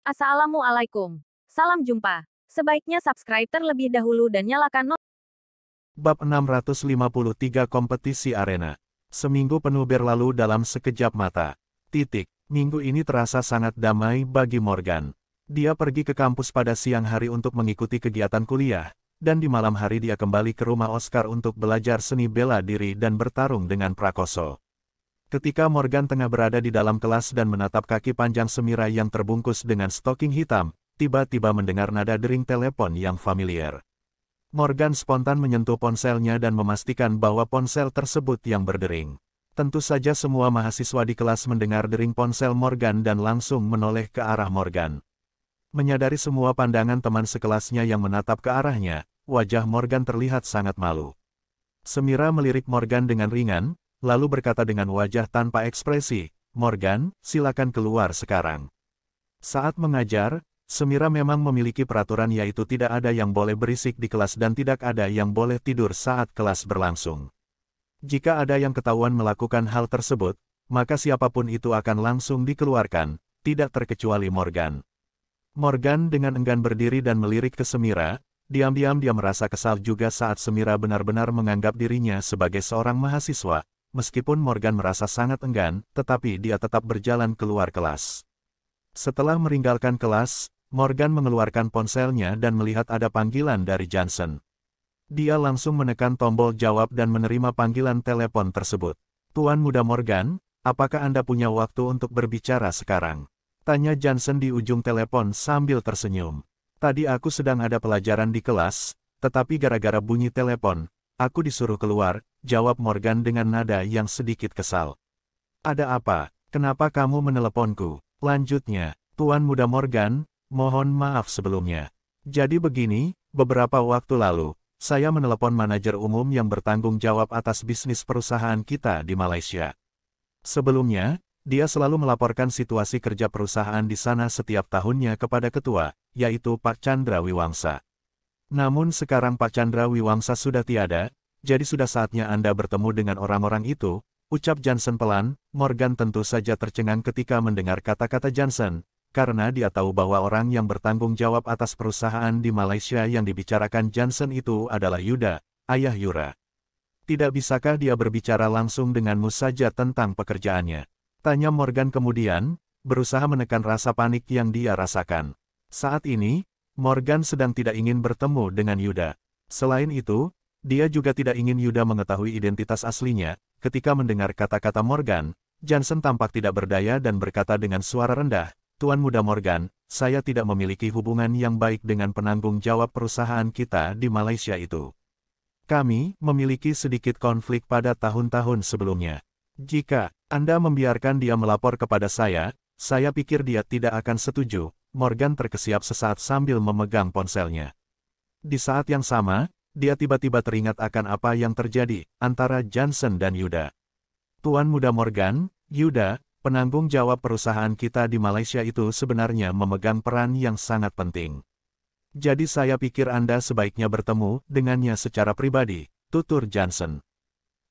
Assalamualaikum. Salam jumpa. Sebaiknya subscribe terlebih dahulu dan nyalakan Bab 653 Kompetisi Arena. Seminggu penuh berlalu dalam sekejap mata. Minggu ini terasa sangat damai bagi Morgan. Dia pergi ke kampus pada siang hari untuk mengikuti kegiatan kuliah, dan di malam hari dia kembali ke rumah Oscar untuk belajar seni bela diri dan bertarung dengan Prakoso. Ketika Morgan tengah berada di dalam kelas dan menatap kaki panjang Semira yang terbungkus dengan stoking hitam, tiba-tiba mendengar nada dering telepon yang familiar. Morgan spontan menyentuh ponselnya dan memastikan bahwa ponsel tersebut yang berdering. Tentu saja semua mahasiswa di kelas mendengar dering ponsel Morgan dan langsung menoleh ke arah Morgan. Menyadari semua pandangan teman sekelasnya yang menatap ke arahnya, wajah Morgan terlihat sangat malu. Semira melirik Morgan dengan ringan, lalu berkata dengan wajah tanpa ekspresi, "Morgan, silakan keluar sekarang." Saat mengajar, Semira memang memiliki peraturan yaitu tidak ada yang boleh berisik di kelas dan tidak ada yang boleh tidur saat kelas berlangsung. Jika ada yang ketahuan melakukan hal tersebut, maka siapapun itu akan langsung dikeluarkan, tidak terkecuali Morgan. Morgan dengan enggan berdiri dan melirik ke Semira, diam-diam dia merasa kesal juga saat Semira benar-benar menganggap dirinya sebagai seorang mahasiswa. Meskipun Morgan merasa sangat enggan, tetapi dia tetap berjalan keluar kelas. Setelah meninggalkan kelas, Morgan mengeluarkan ponselnya dan melihat ada panggilan dari Johnson. Dia langsung menekan tombol jawab dan menerima panggilan telepon tersebut. "Tuan Muda Morgan, apakah Anda punya waktu untuk berbicara sekarang?" tanya Johnson di ujung telepon sambil tersenyum. "Tadi aku sedang ada pelajaran di kelas, tetapi gara-gara bunyi telepon, aku disuruh keluar," jawab Morgan dengan nada yang sedikit kesal. "Ada apa? Kenapa kamu meneleponku?" lanjutnya. "Tuan Muda Morgan, mohon maaf sebelumnya. Jadi begini, beberapa waktu lalu, saya menelepon manajer umum yang bertanggung jawab atas bisnis perusahaan kita di Malaysia. Sebelumnya, dia selalu melaporkan situasi kerja perusahaan di sana setiap tahunnya kepada ketua, yaitu Pak Chandra Wiwangsa. Namun sekarang Pak Chandra Wiwangsa sudah tiada, jadi sudah saatnya Anda bertemu dengan orang-orang itu," ucap Johnson pelan. Morgan tentu saja tercengang ketika mendengar kata-kata Johnson, karena dia tahu bahwa orang yang bertanggung jawab atas perusahaan di Malaysia yang dibicarakan Johnson itu adalah Yuda, ayah Yura. "Tidak bisakah dia berbicara langsung denganmu saja tentang pekerjaannya?" tanya Morgan kemudian, berusaha menekan rasa panik yang dia rasakan. Saat ini, Morgan sedang tidak ingin bertemu dengan Yuda. Selain itu, dia juga tidak ingin Yuda mengetahui identitas aslinya. Ketika mendengar kata-kata Morgan, Johnson tampak tidak berdaya dan berkata dengan suara rendah, "Tuan Muda Morgan, saya tidak memiliki hubungan yang baik dengan penanggung jawab perusahaan kita di Malaysia itu. Kami memiliki sedikit konflik pada tahun-tahun sebelumnya. Jika Anda membiarkan dia melapor kepada saya pikir dia tidak akan setuju." Morgan terkesiap sesaat sambil memegang ponselnya. Di saat yang sama, dia tiba-tiba teringat akan apa yang terjadi antara Johnson dan Yuda. "Tuan Muda Morgan, Yuda, penanggung jawab perusahaan kita di Malaysia itu sebenarnya memegang peran yang sangat penting. Jadi saya pikir Anda sebaiknya bertemu dengannya secara pribadi," tutur Johnson.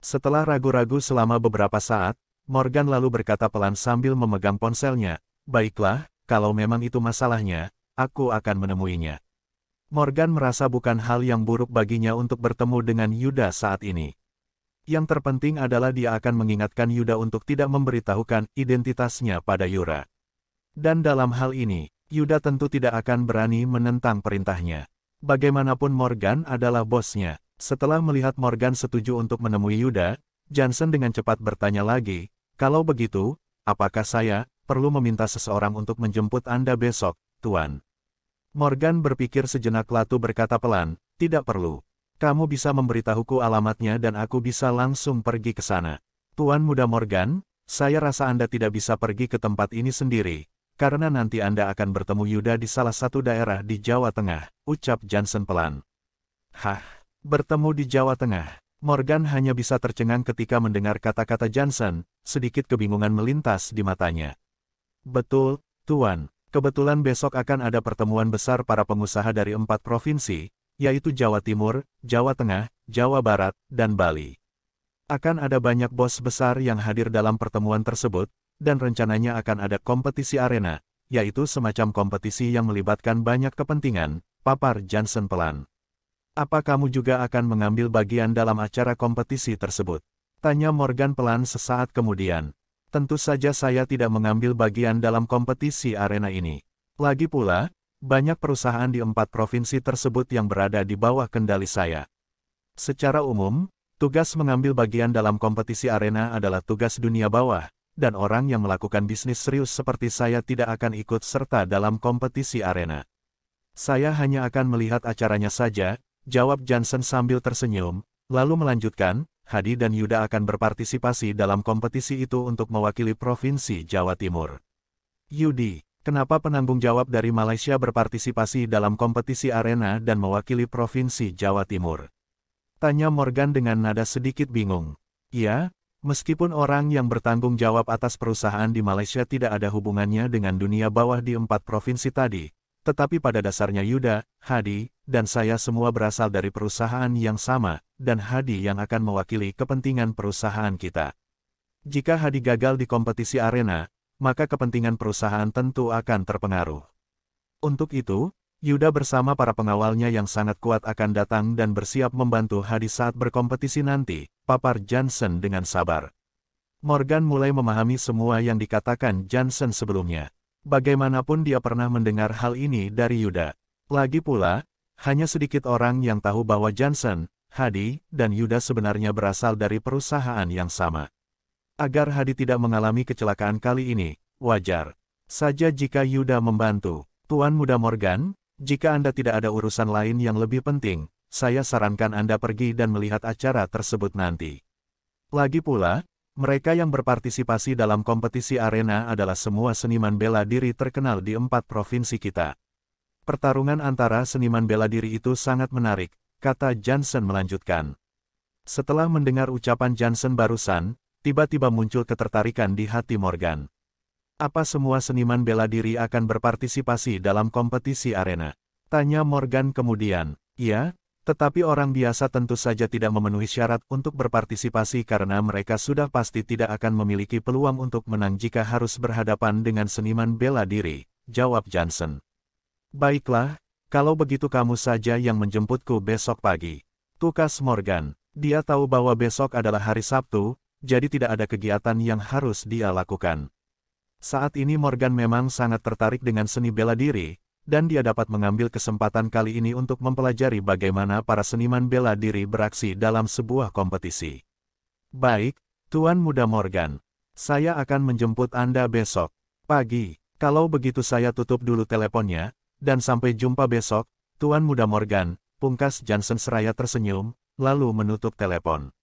Setelah ragu-ragu selama beberapa saat, Morgan lalu berkata pelan sambil memegang ponselnya, "Baiklah, kalau memang itu masalahnya, aku akan menemuinya." Morgan merasa bukan hal yang buruk baginya untuk bertemu dengan Yuda saat ini. Yang terpenting adalah dia akan mengingatkan Yuda untuk tidak memberitahukan identitasnya pada Yura. Dan dalam hal ini, Yuda tentu tidak akan berani menentang perintahnya. Bagaimanapun Morgan adalah bosnya. Setelah melihat Morgan setuju untuk menemui Yuda, Johnson dengan cepat bertanya lagi, "Kalau begitu, apakah saya perlu meminta seseorang untuk menjemput Anda besok, Tuan?" Morgan berpikir sejenak lalu berkata pelan, "Tidak perlu. Kamu bisa memberitahuku alamatnya dan aku bisa langsung pergi ke sana." "Tuan Muda Morgan, saya rasa Anda tidak bisa pergi ke tempat ini sendiri, karena nanti Anda akan bertemu Yuda di salah satu daerah di Jawa Tengah," ucap Johnson pelan. "Hah? Bertemu di Jawa Tengah?" Morgan hanya bisa tercengang ketika mendengar kata-kata Johnson, sedikit kebingungan melintas di matanya. "Betul, Tuan. Kebetulan besok akan ada pertemuan besar para pengusaha dari 4 provinsi, yaitu Jawa Timur, Jawa Tengah, Jawa Barat, dan Bali. Akan ada banyak bos besar yang hadir dalam pertemuan tersebut, dan rencananya akan ada kompetisi arena, yaitu semacam kompetisi yang melibatkan banyak kepentingan, papar Johnson pelan. Apa kamu juga akan mengambil bagian dalam acara kompetisi tersebut? Tanya Morgan pelan sesaat kemudian. Tentu saja saya tidak mengambil bagian dalam kompetisi arena ini. Lagi pula, banyak perusahaan di 4 provinsi tersebut yang berada di bawah kendali saya. Secara umum, tugas mengambil bagian dalam kompetisi arena adalah tugas dunia bawah, dan orang yang melakukan bisnis serius seperti saya tidak akan ikut serta dalam kompetisi arena. Saya hanya akan melihat acaranya saja, jawab Johnson sambil tersenyum, lalu melanjutkan, Hadi dan Yuda akan berpartisipasi dalam kompetisi itu untuk mewakili Provinsi Jawa Timur. Yudi, kenapa penanggung jawab dari Malaysia berpartisipasi dalam kompetisi arena dan mewakili Provinsi Jawa Timur? Tanya Morgan dengan nada sedikit bingung. Ya, meskipun orang yang bertanggung jawab atas perusahaan di Malaysia tidak ada hubungannya dengan dunia bawah di 4 provinsi tadi, tetapi pada dasarnya Yuda, Hadi, dan saya semua berasal dari perusahaan yang sama, dan Hadi yang akan mewakili kepentingan perusahaan kita. Jika Hadi gagal di kompetisi arena, maka kepentingan perusahaan tentu akan terpengaruh. Untuk itu, Yuda bersama para pengawalnya yang sangat kuat akan datang dan bersiap membantu Hadi saat berkompetisi nanti, papar Johnson dengan sabar. Morgan mulai memahami semua yang dikatakan Johnson sebelumnya. Bagaimanapun dia pernah mendengar hal ini dari Yuda. Lagi pula, hanya sedikit orang yang tahu bahwa Johnson, Hadi, dan Yuda sebenarnya berasal dari perusahaan yang sama. Agar Hadi tidak mengalami kecelakaan kali ini, wajar saja jika Yuda membantu. Tuan Muda Morgan, jika Anda tidak ada urusan lain yang lebih penting, saya sarankan Anda pergi dan melihat acara tersebut nanti. Lagi pula, mereka yang berpartisipasi dalam kompetisi arena adalah semua seniman bela diri terkenal di 4 provinsi kita. Pertarungan antara seniman bela diri itu sangat menarik, kata Johnson melanjutkan. Setelah mendengar ucapan Johnson barusan, tiba-tiba muncul ketertarikan di hati Morgan. Apa semua seniman bela diri akan berpartisipasi dalam kompetisi arena? Tanya Morgan kemudian. Ya, tetapi orang biasa tentu saja tidak memenuhi syarat untuk berpartisipasi karena mereka sudah pasti tidak akan memiliki peluang untuk menang jika harus berhadapan dengan seniman bela diri, jawab Johnson. Baiklah, kalau begitu kamu saja yang menjemputku besok pagi. Tukas Morgan. Dia tahu bahwa besok adalah hari Sabtu, jadi tidak ada kegiatan yang harus dia lakukan. Saat ini Morgan memang sangat tertarik dengan seni bela diri, dan dia dapat mengambil kesempatan kali ini untuk mempelajari bagaimana para seniman bela diri beraksi dalam sebuah kompetisi. Baik, Tuan Muda Morgan. Saya akan menjemput Anda besok pagi. Kalau begitu saya tutup dulu teleponnya, dan sampai jumpa besok, Tuan Muda Morgan, pungkas Johnson seraya tersenyum, lalu menutup telepon.